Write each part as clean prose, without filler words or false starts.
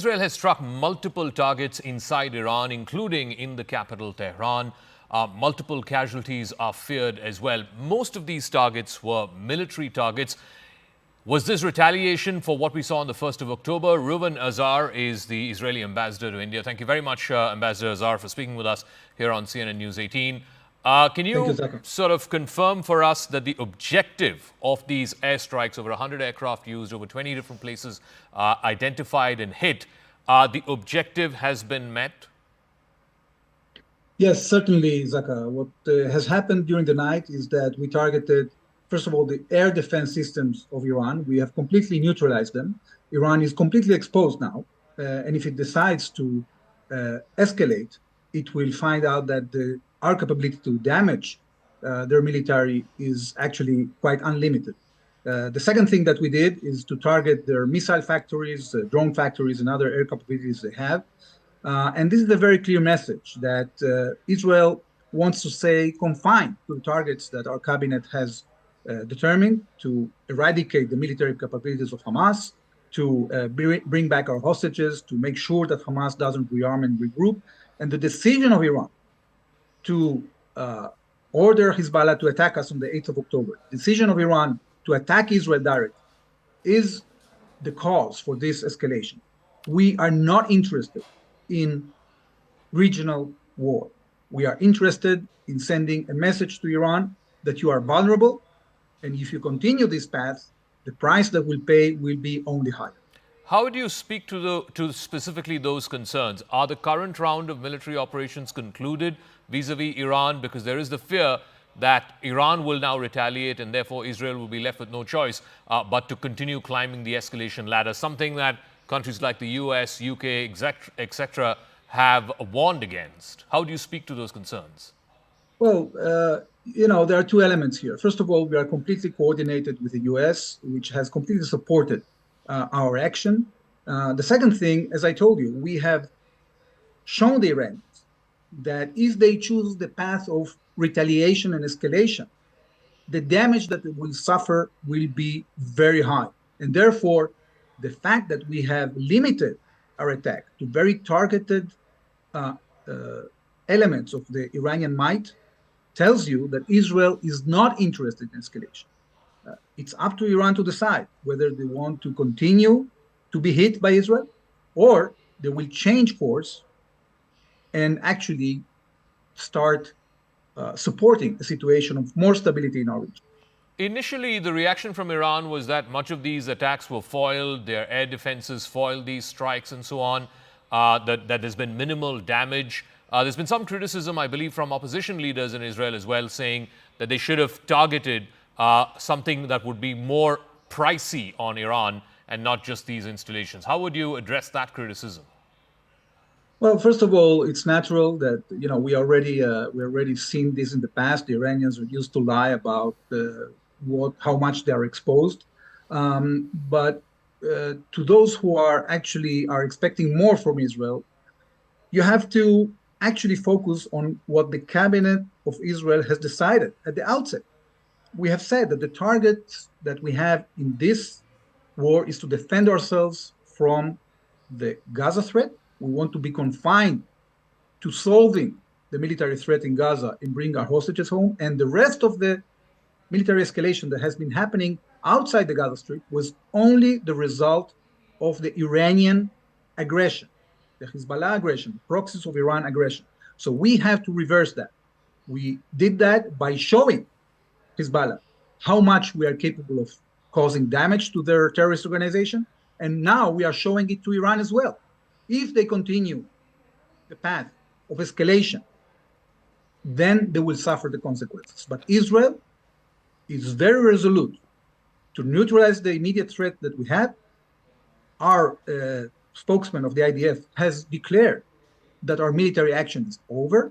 Israel has struck multiple targets inside Iran, including in the capital, Tehran. Multiple casualties are feared as well. Most of these targets were military targets. Was this retaliation for what we saw on the 1st of October? Ruecen Azar is the Israeli ambassador to India. Thank you very much, Ambassador Azar, for speaking with us here on CNN News 18. Can you sort of confirm for us that the objective of these airstrikes, over 100 aircraft used, over 20 different places identified and hit, the objective has been met? Yes, certainly, Zaka. What has happened during the night is that we targeted, first of all, the air defense systems of Iran. We have completely neutralized them. Iran is completely exposed now. And if it decides to escalate, it will find out that our capability to damage their military is actually quite unlimited. The second thing that we did is to target their missile factories, drone factories, and other air capabilities they have. And this is a very clear message that Israel wants to stay confined to the targets that our cabinet has determined to eradicate the military capabilities of Hamas, to bring back our hostages, to make sure that Hamas doesn't rearm and regroup. And the decision of Iran to order Hezbollah to attack us on the 8th of October, the decision of Iran to attack Israel directly, is the cause for this escalation. We are not interested in regional war. We are interested in sending a message to Iran that you are vulnerable, and if you continue this path, the price that we'll pay will be only higher. How do you speak to specifically those concerns? Are the current round of military operations concluded vis-a-vis Iran? Because there is the fear that Iran will now retaliate and therefore Israel will be left with no choice but to continue climbing the escalation ladder, something that countries like the US, UK, etc. have warned against. How do you speak to those concerns? Well, there are two elements here. First of all, we are completely coordinated with the US, which has completely supported our action. The second thing, as I told you, we have shown the Iranians that if they choose the path of retaliation and escalation, the damage that they will suffer will be very high. And therefore, the fact that we have limited our attack to very targeted elements of the Iranian might tells you that Israel is not interested in escalation. It's up to Iran to decide whether they want to continue to be hit by Israel or they will change course and actually start supporting a situation of more stability in our region. Initially, the reaction from Iran was that much of these attacks were foiled, their air defenses foiled these strikes and so on, that there's been minimal damage. There's been some criticism, I believe, from opposition leaders in Israel as well, saying that they should have targeted something that would be more pricey on Iran and not just these installations. How would you address that criticism? Well, first of all, it's natural that we already seen this in the past. The Iranians used to lie about how much they are exposed, but to those who are expecting more from Israel, you have to actually focus on what the cabinet of Israel has decided at the outset. We have said that the target that we have in this war is to defend ourselves from the Gaza threat. We want to be confined to solving the military threat in Gaza and bring our hostages home. And the rest of the military escalation that has been happening outside the Gaza Strip was only the result of the Iranian aggression, the Hezbollah aggression, proxies of Iran aggression. So we have to reverse that. We did that by showing Hezbollah how much we are capable of causing damage to their terrorist organization. And now we are showing it to Iran as well. If they continue the path of escalation, then they will suffer the consequences. But Israel is very resolute to neutralize the immediate threat that we have. Our spokesman of the IDF has declared that our military action is over.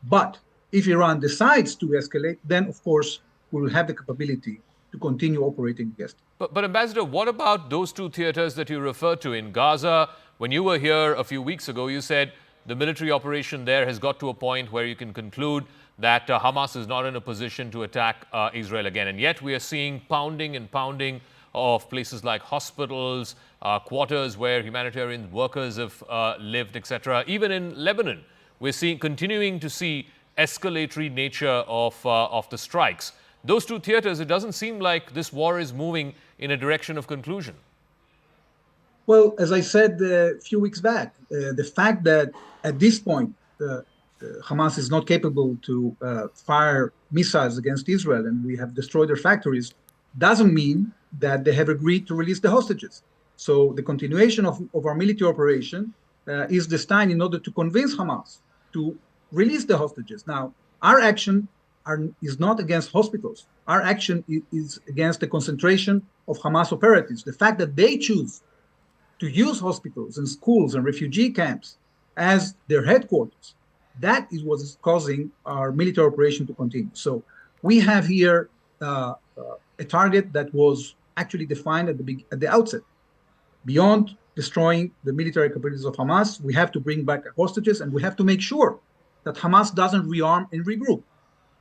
But if Iran decides to escalate, then of course we will have the capability to continue operating against it. But Ambassador, what about those two theaters that you referred to in Gaza? When you were here a few weeks ago, you said the military operation there has got to a point where you can conclude that Hamas is not in a position to attack Israel again. And yet we are seeing pounding of places like hospitals, quarters where humanitarian workers have lived, etc. Even in Lebanon, we're continuing to see escalatory nature of the strikes. Those two theaters, it doesn't seem like this war is moving in a direction of conclusion. Well, as I said a few weeks back, the fact that at this point Hamas is not capable to fire missiles against Israel and we have destroyed their factories doesn't mean that they have agreed to release the hostages. So the continuation of our military operation is destined in order to convince Hamas to release the hostages. Now, our action is not against hospitals. Our action is against the concentration of Hamas operatives. The fact that they choose to use hospitals and schools and refugee camps as their headquarters, that is what is causing our military operation to continue. So we have here a target that was actually defined at the outset. Beyond destroying the military capabilities of Hamas, we have to bring back the hostages and we have to make sure that Hamas doesn't rearm and regroup.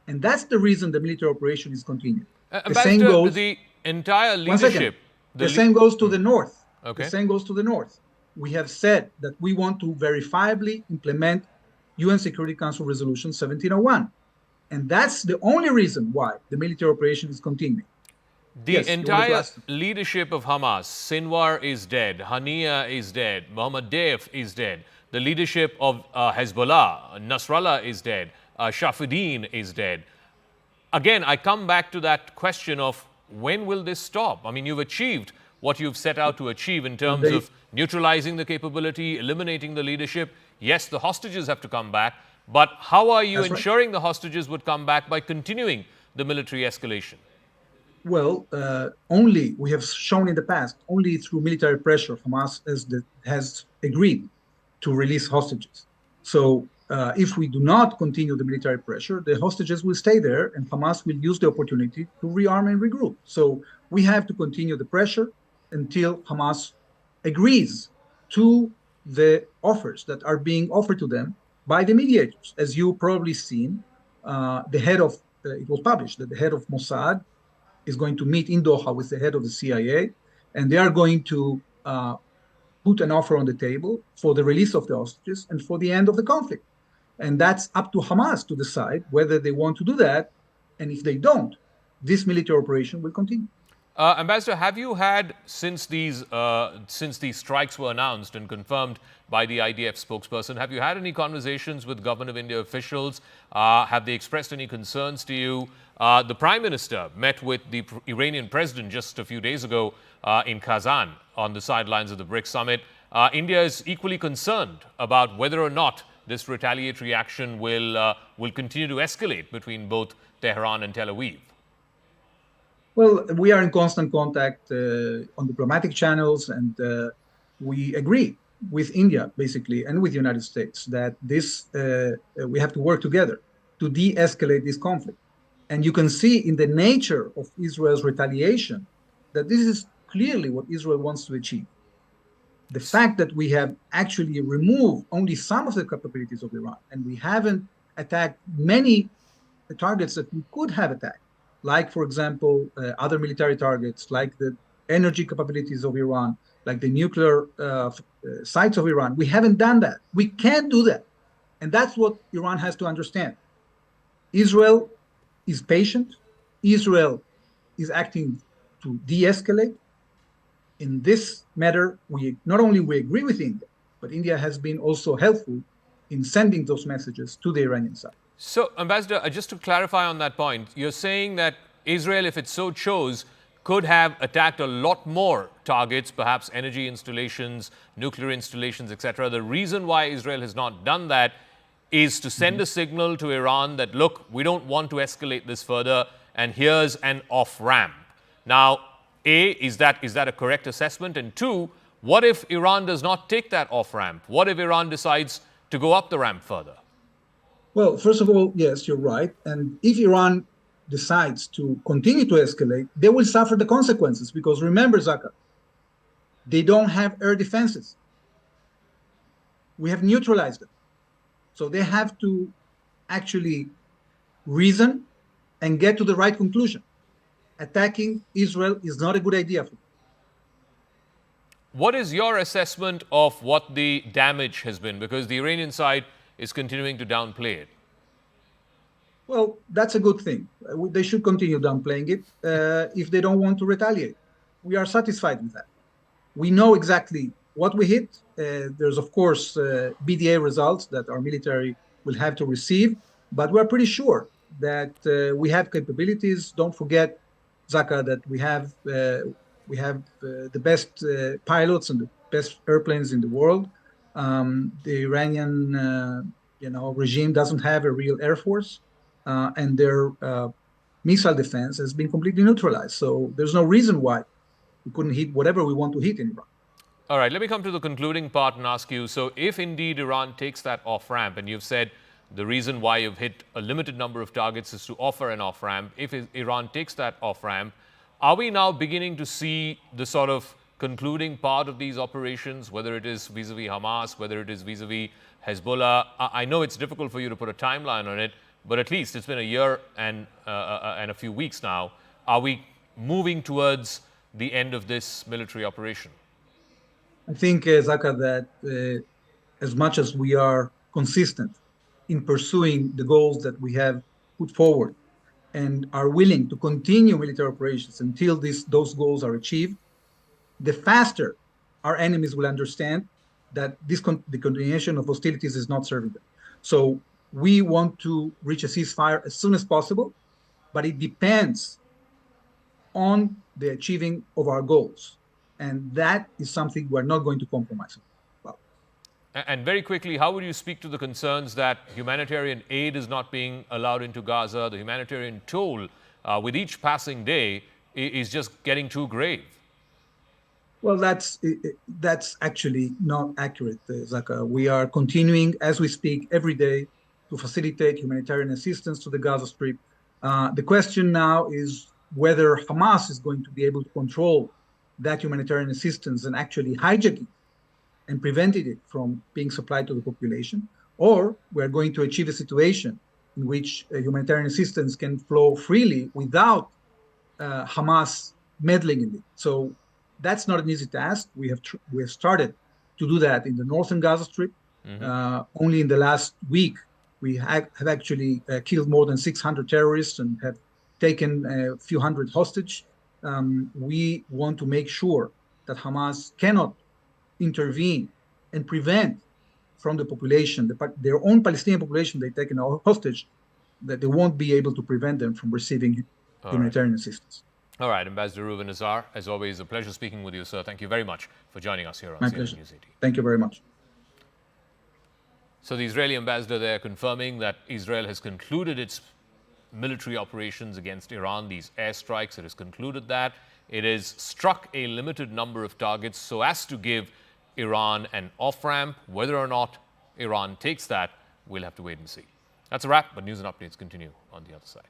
And that's the reason the military operation is continuing. The same goes, the entire leadership. The same goes to the north. Okay. The same goes to the north. We have said that we want to verifiably implement UN Security Council Resolution 1701. And that's the only reason why the military operation is continuing. The entire leadership of Hamas, Sinwar is dead, Hania is dead, Mohammed Deif is dead. The leadership of Hezbollah, Nasrallah is dead, Shafiddin is dead. Again, I come back to that question of when will this stop? I mean, you've achieved what you've set out to achieve in terms of neutralizing the capability, eliminating the leadership. Yes, the hostages have to come back, but how are you ensuring the hostages would come back by continuing the military escalation? Well, only, we have shown in the past, only through military pressure, Hamas has agreed to release hostages. So if we do not continue the military pressure, the hostages will stay there and Hamas will use the opportunity to rearm and regroup. So we have to continue the pressure until Hamas agrees to the offers that are being offered to them by the mediators. As you probably seen, the head of, it was published that the head of Mossad is going to meet in Doha with the head of the CIA, and they are going to put an offer on the table for the release of the hostages and for the end of the conflict. And that's up to Hamas to decide whether they want to do that. And if they don't, this military operation will continue. Ambassador, have you had, since these strikes were announced and confirmed by the IDF spokesperson, have you had any conversations with Government of India officials? Have they expressed any concerns to you? The Prime Minister met with the Iranian President just a few days ago in Kazan on the sidelines of the BRICS summit. India is equally concerned about whether or not this retaliatory action will continue to escalate between both Tehran and Tel Aviv. Well, we are in constant contact on diplomatic channels, and we agree with India, basically, and with the United States that this we have to work together to de-escalate this conflict. And you can see in the nature of Israel's retaliation that this is clearly what Israel wants to achieve. The fact that we have actually removed only some of the capabilities of Iran, and we haven't attacked many targets that we could have attacked, like, for example, other military targets, like the energy capabilities of Iran, like the nuclear sites of Iran. We haven't done that. We can't do that. And that's what Iran has to understand. Israel is patient. Israel is acting to de-escalate. In this matter, we not only agree with India, but India has been also helpful in sending those messages to the Iranian side. So, Ambassador, just to clarify on that point, you're saying that Israel, if it so chose, could have attacked a lot more targets, perhaps energy installations, nuclear installations, etc. The reason why Israel has not done that is to send a signal to Iran that, look, we don't want to escalate this further, and here's an off-ramp. Now, A, is that a correct assessment? And two, what if Iran does not take that off-ramp? What if Iran decides to go up the ramp further? Well, first of all, yes, you're right. And if Iran decides to continue to escalate, they will suffer the consequences. Because remember, Zaka, they don't have air defenses. We have neutralized them. So they have to actually reason and get to the right conclusion. Attacking Israel is not a good idea for them. What is your assessment of what the damage has been? Because the Iranian side is continuing to downplay it. Well, that's a good thing. They should continue downplaying it if they don't want to retaliate. We are satisfied with that. We know exactly what we hit. There's, of course, BDA results that our military will have to receive, but we're pretty sure that we have capabilities. Don't forget, Zaka, that we have the best pilots and the best airplanes in the world. The Iranian, regime doesn't have a real air force, and their missile defense has been completely neutralized. So there's no reason why we couldn't hit whatever we want to hit in Iran. All right, let me come to the concluding part and ask you, so if indeed Iran takes that off-ramp, and you've said the reason why you've hit a limited number of targets is to offer an off-ramp, if Iran takes that off-ramp, are we now beginning to see the sort of concluding part of these operations, whether it is vis-a-vis Hamas, whether it is vis-a-vis Hezbollah? I know it's difficult for you to put a timeline on it, but at least it's been a year and a few weeks now. Are we moving towards the end of this military operation? I think, Zaka, that as much as we are consistent in pursuing the goals that we have put forward and are willing to continue military operations until those goals are achieved, the faster our enemies will understand that the continuation of hostilities is not serving them. So we want to reach a ceasefire as soon as possible, but it depends on the achieving of our goals. And that is something we're not going to compromise about. And very quickly, how would you speak to the concerns that humanitarian aid is not being allowed into Gaza? The humanitarian toll with each passing day is just getting too grave. Well, that's actually not accurate, Zaka. We are continuing, as we speak, every day to facilitate humanitarian assistance to the Gaza Strip. The question now is whether Hamas is going to be able to control that humanitarian assistance and actually hijack it and prevented it from being supplied to the population, or we're going to achieve a situation in which humanitarian assistance can flow freely without Hamas meddling in it. So that's not an easy task. We have started to do that in the northern Gaza Strip. Only in the last week, we have actually killed more than 600 terrorists and have taken a few hundred hostage. We want to make sure that Hamas cannot intervene and prevent from the population, their own Palestinian population they've taken hostage, that they won't be able to prevent them from receiving humanitarian assistance. All right, Ambassador Ruecen Azar, as always, a pleasure speaking with you, sir. Thank you very much for joining us here on CNN News 18. Thank you very much. So the Israeli ambassador there confirming that Israel has concluded its military operations against Iran, these airstrikes. It has concluded that. It has struck a limited number of targets so as to give Iran an off-ramp. Whether or not Iran takes that, we'll have to wait and see. That's a wrap, but news and updates continue on the other side.